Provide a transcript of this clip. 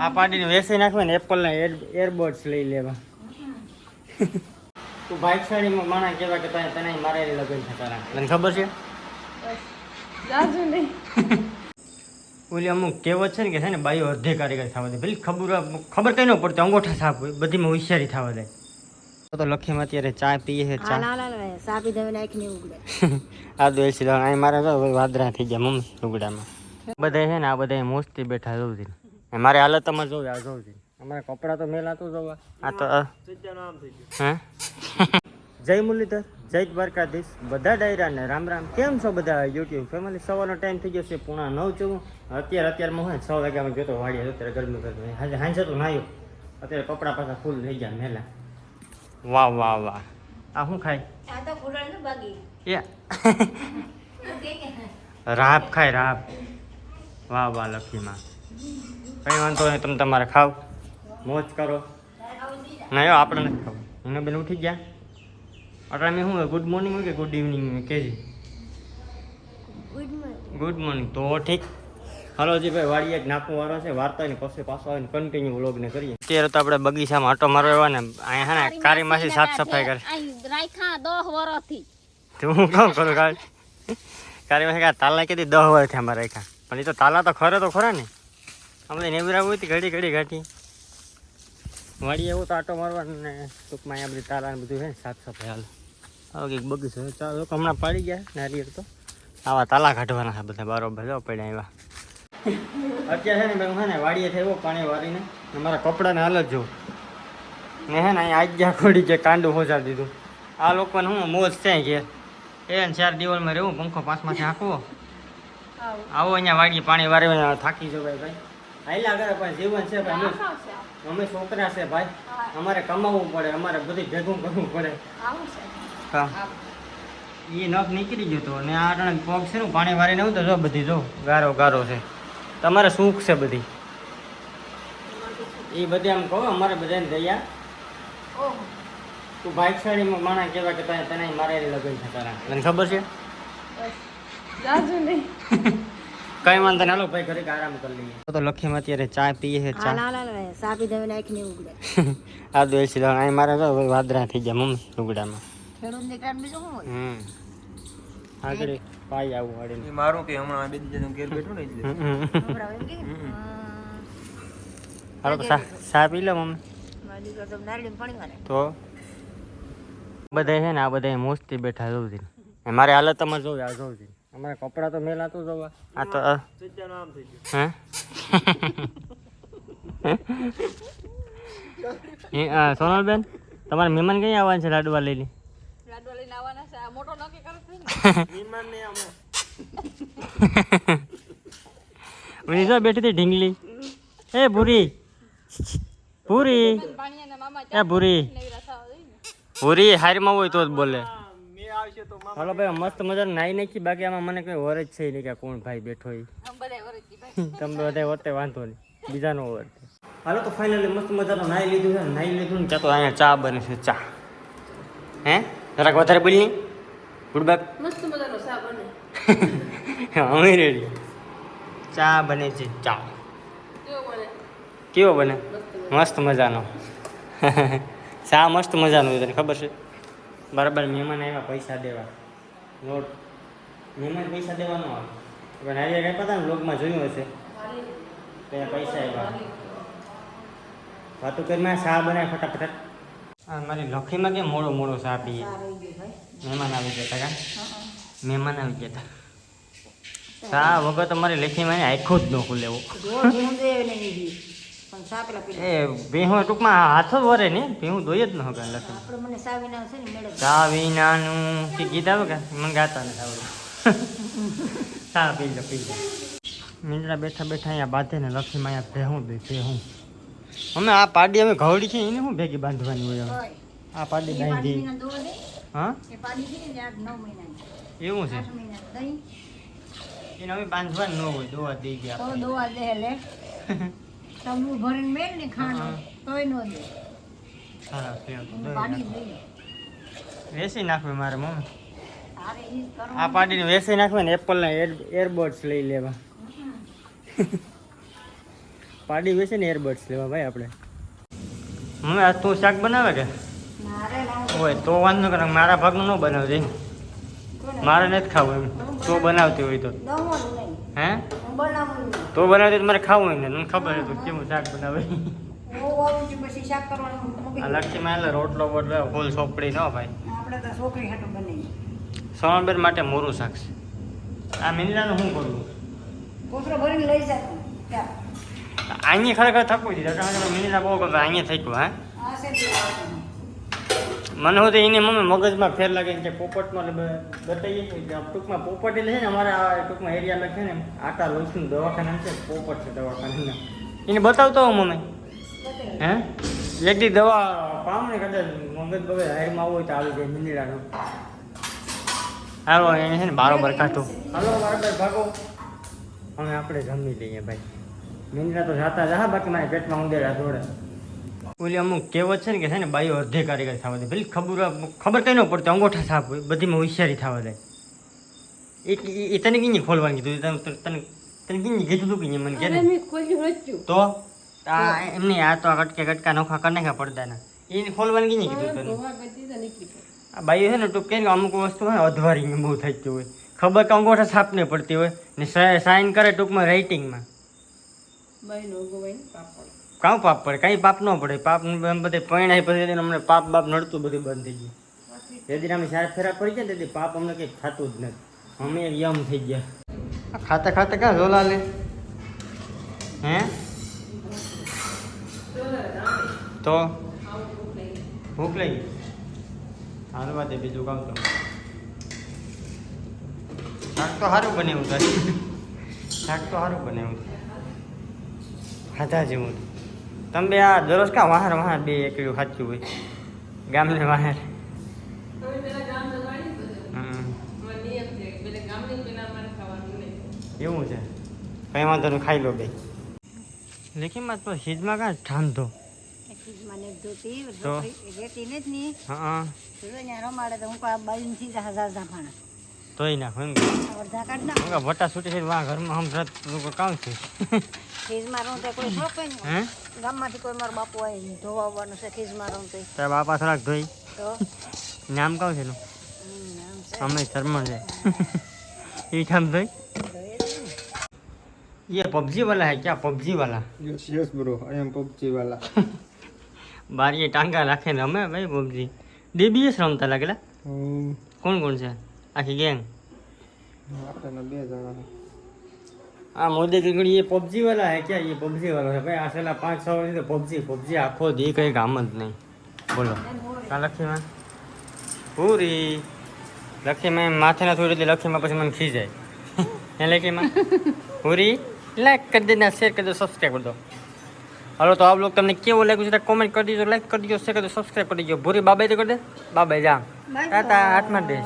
આ પાડીને વેસી નાખવા ને એપલના એરબોડ્સ લઈ લેવા. તું બાઇક સાડીમાં માણા કેવા કે તને મારેલી લગન છે તારા, તને ખબર છે? ઓલી અમુક કહેવત છે ને કે છે ને બાઈઓ અડધે કારીગર થવા દે. ભલે ખબર કઈ ન પડતી, અંગોઠા સાફ હોય, બધીમાં હોશિયારી થવા દે. તો લખીમાં અત્યારે ચા પીએ છે. ચા પી દે નાખીને ઉગડે. આ તો એસી અહીં મારે તો વાદરા થઈ ગયા મમ્મી ઉગડામાં. બધા છે ને આ બધા મોસ્તી બેઠા જોઉં છું. મારે હાલત તમારે જોવે આ જોઉં છું. અમારા કપડાં તો મેલાતું જોવા. આ તો હા જય મુરલીધર, જય દ્વારકાધીશ, બધા ડાયરાને રામ રામ. કેમ છો બધા યુટ્યુબ ફેમિલી? સવારનો ટાઈમ થઈ ગયો છે 9:45. અત્યારમાં હું 6 વાગ્યામાં જોતો વાડીએ. અત્યારે ગરમી ગરમી હાંજે તો નાયો. અત્યારે કપડાં પાછા ફૂલ થઈ ગયા મેલા. વાહ વાહ વાહ. આ શું ખાય? આ તો ફૂલણનું બાગી. રાબ ખાય રાબ. વાહ વાહ લખીમાં. કઈ વાંધો નહીં, તમે તમારે ખાવ મોજ કરો. ના આપણે નથી ખાવું. એને બેન ઉઠી ગયા અટાણે મેં શું ગુડ મોર્નિંગ હોય કે ગુડ ઇવનિંગ કહેજે? Good morning. તો ઠીક. હાલો જી ભાઈ, વાડીએ જ નાખવું વાળો છે. વાર્તા ને પછી પાછો આવીને કન્ટિન્યુ વ્લોગને કરીએ. અત્યારે તો આપણે બગીચામાં આટો મારવા આવ્યા ને. અહીંયા હે ને કારી માસી સાફ સફાઈ કરે. હું કામ કરું કારી માસી તાલા કીધી 10 વર્ષથી અમારે રાખ્યા. પણ એ તો તાલા તો ખરે તો ખરા ને. આપણે નેવરાવું હતી ઘડી ઘડી ઘાટી વાડીએ એવું તો આટો મારવા ને ટૂંકમાં અહીંયા બધી તાલા ને બધું છે ને સાફ સફાઈ હાલ. આવો કંઈક બગીચો ચાલો હમણાં પાડી ગયા નારિયેળ તો આવા તાલા કાઢવાના છે બધા બરોબર જો પડ્યા એવા. અત્યારે છે ને બેન ને વાડીએ થયો પાણી વારીને અમારા કપડાને હાલ જ જો ને હે ને અહીંયા આજ્ઞા ખોડી છે કાંડું પહોંચાડી દીધું. આ લોકોને હું મોજ છે કે એ ને 4 દિવાલમાં રહેવું, પંખો પાસમાંથી હાંકવો, આવો અહીંયા વાડીએ પાણી વારે થાકી જવાય ભાઈ. હાઈલા કરે પણ જીવન છે ભાઈ. અમે છોકરા છે ભાઈ, અમારે કમાવવું પડે, અમારે બધું ભેગું કરવું પડે. હા એ નખ નીકળી ગયો તો ને આ પગ છે ને પાણી વારીને આવું તો જો બધી જો ગારો ગારો છે. તમારે સુખ છે બધી એ બધી આમ કહો અમારે બધાને દયા. તું બાઇક સાડીમાં માણા કેવા કે તને મારેલી લગન છે તારા, તને ખબર છે? કઈ વાંધો હાલો ભાઈ ઘરે આરામ કરી લઈએ. તો લખીમાં અત્યારે ચા પીએ છે. ચા પી દે નાખીને ઉગડે. આ તો એસી અહીં મારે તો વાદરા થઈ ગયા મમ્મી ઉગડામાં. આગળ પાઈ આવું વાળીને મારું કે હમણાં બે દીધું ઘેર બેઠું ને એટલે હાલો તો ચા પી લો મમ્મી. તો બધા છે ને આ બધા મોસ્તી બેઠા જોઉં છું. મારે હાલત તમારે જોવે આ જોઉં છું. અમારા કપડાં તો મેલાતું જોવા. આ તો હે સોનલબેન તમારે મહેમાન કઈ આવવાના છે? લાડવા લઈ લે. બેઠી હતી ઢીંગલી. એ ભૂરી ભૂરી એ ભૂરી ભૂરી હારીમાં હોય તો જ બોલે. હાલો ભાઈ મસ્ત મજાનું નાઈ નાખી. બાકી આમાં મને કઈ વર જ છે નહીં કે કોણ ભાઈ બેઠો એ. તમે બધા વરતે વાંધો નહીં, બીજાનો વર. હાલો તો ફાઇનલી મસ્ત મજાનું નાઈ લીધું છે. નાઈ લીધું ને ત્યાં તો અહીંયા ચા બને છે. ચા હે જરાક વધારે બોલી ગુડબાગ. મસ્ત મજાનો ચા બને. અમે રેડી. ચા બને છે. ચા કેવો બને? મસ્ત મજાનો. ચા મસ્ત મજાનું તને ખબર છે? બરાબર મહેમાન આવ્યા પૈસા દેવા. નોટ મહેમાન પૈસા દેવાનો આવે પણ હારી કાંઈ પતા ને બ્લોગમાં જોયું હશે ત્યાં પૈસા આવ્યા. વાતું કરી ચા બનાવે ફટાફટ. હા મારી લખીમાં કે મોડો મોડો ચા પીએ. મહેમાન આવી ગયા હતા. મહેમાન આવી ગયા હતા. ચા વગર તો મારી લખીમાં આખો જ ન ખુલે. એ ભેહું ટૂંકમાં હાથો વરે ને ભેહું દોઈ જ ન હોય લખી. ચા વિનાનું ગીત આવે કે મને ગાતા નથી આવડે. ચા પી લો પી લો. મીંડળા બેઠા બેઠા અહીંયા બાંધે ને લખીમાં અહીંયા ભેહું દઈ ભેહું. અમે આ પાડી અમે ઘવડી છે એને શું ભેગી બાંધવાની હોય? આ પાડી બાંધી. હા એવું છે એને અમે બાંધવાનું ન હોય. દોવા દઈ ગયા દોવા દે લે તમનું ભરીને મેલ ને ખાણો તોય નો દે. સારા વેસી નાખવી મારે મમ્મી. આ પાડીને વેસી નાખવે ને એપલના એરબોડ્સ લઈ લેવા. પાડી બેસે ને એરબડ્સ લેવા ભાઈ આપણે. હવે આજ તું શાક બનાવે કે હોય તો વાંધો કરે, મારા ભાગનું ન બનાવજે. મારે નથી ખાવું એમ, તો બનાવતી હોય તો. હે તો બનાવતી તો મારે ખાવું હોય ને, મને ખબર હતું કેવું શાક બનાવે. આ લક્ષ્મીમાં એટલે રોટલો બોટલો ફૂલ સોપડી ન ભાઈ. સોનલબેન માટે મોરું શાક છે. આ મિનિલાનું શું કરવું? અહીંયા ખરેખર થકવું છે. મિનિલા બહુ કરતા અહીંયા થઈ ગયું. હા મને હું તો એને મમ્મી મગજમાં ફેર લાગે કે પોપટમાં બતાવીએ છીએ ટૂંકમાં પોપટ એટલે છે ને અમારા ટૂંકમાં એરિયામાં છે ને આટા લોહીનું દવાખાના છે, પોપટ છે દવાખાના. એને બતાવતો હું મમ્મી. હે એક દી દવા પામ ને કદાચ મગજ બગજ હાઈરમાં આવું હોય તો આવી જાય મિનિરાનું. હાલો એને છે ને બારોબર કાઢો. હાલો બરાબર ભાગો. હવે આપણે જમી લઈએ ભાઈ. મિનિરા તો જાતા જા, બાકી મારા પેટમાં ઉંદેરા દોડે. ઓલી અમુક કહેવત છે ને કે છે ને બાઈઓ અડધે કારીગર થવા દે. ભલે ખબર કઈ ન પડતી, અંગોઠા સાફ હોય, બધીમાં હોશિયારી થવા દે. એ તને કીની ખોલવાનું કીધું? તને કીની કીધું તું કે મને કે તો આ એમની આ તો કટકા નોખા કરી નાખ્યા પડદાના. એને ખોલવાનું કીની કીધું તને? આ બાઈઓ છે ને ટૂંક કે અમુક વસ્તુ હોય અધવારી બહુ થઈ ગયું હોય, ખબર કે અંગોઠા સાફ નહીં પડતી હોય ને સાઇન કરે ટૂંકમાં રાઇટિંગમાં. કાં પાપ પડે? કાંઈ પાપ ન પડે. પાપ બધે પરિણાય પછી અમને પાપ બાપ નડતું બધું બંધ થઈ ગયું. જેથી અમે સાહેબ ફેરા પડી જાય ને તેથી પાપ અમને કંઈ થતું જ નથી. અમે યમ થઈ ગયા. ખાતા ખાતા ક્યાં ઝોલા લે? હે તો ભૂખ લઈ હાલવા દે. બીજું કામ તો શાક તો સારું બનાવ્યું તારે. શાક તો સારું બનાવ્યું ખાધા જેવું. તમે બે આ દરરોજ કા વાહર વાહર બે એકડું ખાતું હોય ગામને વાહર. એવું છે કઈ વાંધો નહીં, ખાઈ લો બે. લેકીમાં તો હિજમાં કાં ઠાંધો તોય નાખો એમ ભટ્ટા છૂટી છે વાહ ઘરમાં હમ કામ છે. તારા બાપા થોડાક ધોઈ નામ કહું છે એનું? અમે શર્મણ છે એ ઠામ ધોઈ. ये पबजी वाला है क्या? पबजी वाला? Yes yes bro, I am PUBG वाला. बार ये टांगा रखे रमे भाई पबजी. DBS रमता लागेला. કોણ કોણ છે આખી ગેંગ? આપણે બે જણા છે. આ મોદી ગગડી ये पबजी वाला है क्या? ये पबजी वाला है भाई. આ છેલ્લા 5-6 વર્ષથી તો પબજી આખો દી કઈ કામ જ નહીં. બોલો કા લક્ષ્મીમાં પૂરી લક્ષ્મીમાં માથે ના થોડી લક્ષ્મીમાં પછી મને ખી જાય. હે લક્ષ્મીમાં પૂરી લાઈક કરી દેना, शेयर कर दो, सब्सक्राइब कर दो. हेलो तो आप लोग તમને કેવું લાગ્યું છે કમેન્ટ કરી દીજો, લાઈક કરી દીજો, શેર કરી દો, સબસ્ક્રાઇબ કરી દીજો. ભૂરી બાબાઈ તો કરી દે. બાબાઈ જા ટાટા હાથમાં દે.